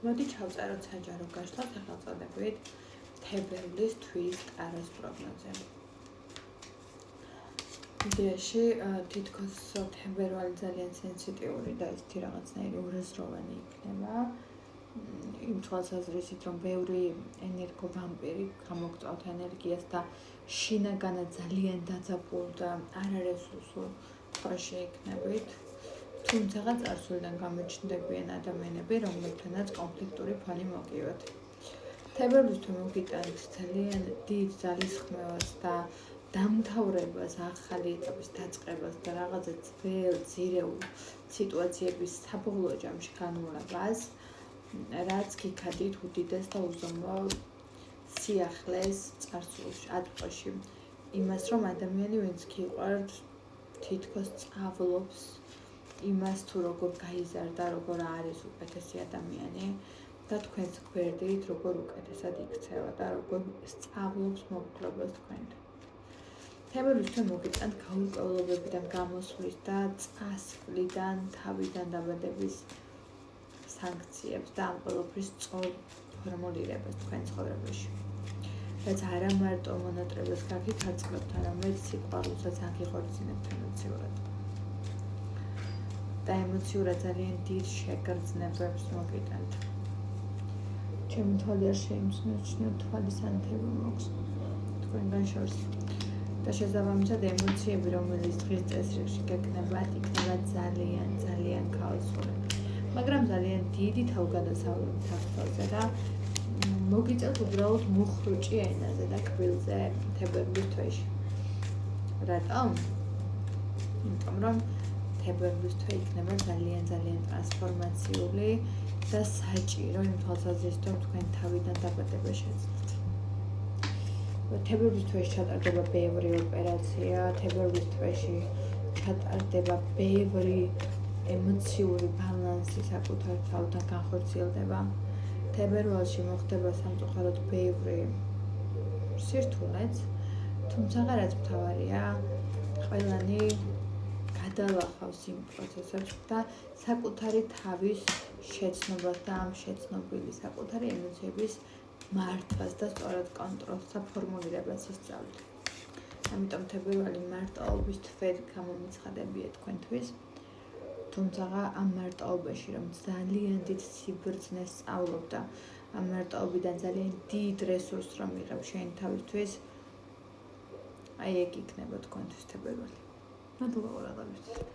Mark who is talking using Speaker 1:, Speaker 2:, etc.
Speaker 1: მოდი ჩავწეროთ საჯარო გაშლა სახელწოდებით თებერვლის თვის ტაროს პროგნოზე. იდეაში თითქოს თებერვალი ძალიან სენსიტიური და ისეთი რაღაცნაირი ურეზროვანი იქნება. იმ თვალსაზრისით, რომ ბევრი ენერგოვამპირი გამოგწევთ ენერგიას და შინაგანად ძალიან დაძაბულ და არარესურსულ თვალში იქნებით. თუმცა წარსულიდან გამოჩნდებიან ადამიანები, რომლებთანაც კონფლიქტური ფონი მოგივათ. თებერვლის თვე მოგიტანთ ძალიან დიდ ძალისხმევას და დამთავრებას, ახალი ეტაპის დაწყებას და რაღაცა ძველ ძირეულ სიტუაციების საბოლოო ჯამში განვლევას, რაც გიქადით უდიდეს და უზომო სიახლეს წარსულში, ატყოში. იმას, რომ ადამიანი ვინც გიყვართ, თითქოს სწავლობს იმას თუ როგორ გაიზარდა, როგორ არის უკეთესი ადამიანი და თქვენს გვერდით როგორ უკეთესად იქცევა და როგორ სწავლობს მოგრძობას თქვენთან. თებერვლის თვე მოგიტანთ გაურკვევლობებიდან გამოსვლის და წასვლიდან, თავიდან დაბადების სანქციებს და ამ ყველაფრის სწორ ფორმულირებას თქვენ ცხოვრებაში. რაც არა მარტო მონატრებას გაგით აწყობთ, არამედ სიყვარულსაც აღიხორციელებთ ემოციურად. და ემოციურად ძალიან დიდ შეგრძნებებს მოგიტანთ. ჩემი თვალი არ შეიმსნევ თვალის ანთება მაქვს თქვენგან შორს. და შესაბამისად ემოციები, რომელიც დღის წესრიგში გეკნებათ, იქნება ძალიან ქაოსური. მაგრამ ძალიან დიდი თავგადასავლებით ახსოვზე და მოგიწევთ უბრალოდ მუხრუჭი ენაზე და კბილზე თებერვლის თვეში. რატომ? იმიტომ რომ თებერვლის თვე იქნება ძალიან ტრანსფორმაციული და საჭირო იმ თვალსაზრისით, რომ თქვენ თავიდან დაბადება შეძლოთ. თებერვლის თვეში ჩატარდება ბევრი ოპერაცია, თებერვლის თვეში ჩატარდება ბევრი ემოციური ბალანსი საკუთარ თავთან განხორციელდება. თებერვალში მოხდება სამწუხაროდ ბევრი სირთულეც, თუმცა რაც მთავარია, ყველანი გადალახავს იმ პროცესებს და საკუთარი თავის შეცნობას და ამ შეცნობილი საკუთარი ემოციების მართვას და სწორად კონტროლს და ფორმულირებას ისწავლით. ამიტომ თებერვალი მარტოობის თვედ გამომიცხადებია თქვენთვის. თუმცა ამ მარტოობაში, რომ ძალიან დიდ სიბრძნეს სწავლობ და ამ მარტოობიდან ძალიან დიდ რესურსს რომ იღებ შენ თავისთვის, აი ეგ იქნება თქვენთვის თებერვალი. მადლობა ყურადღებისთვის.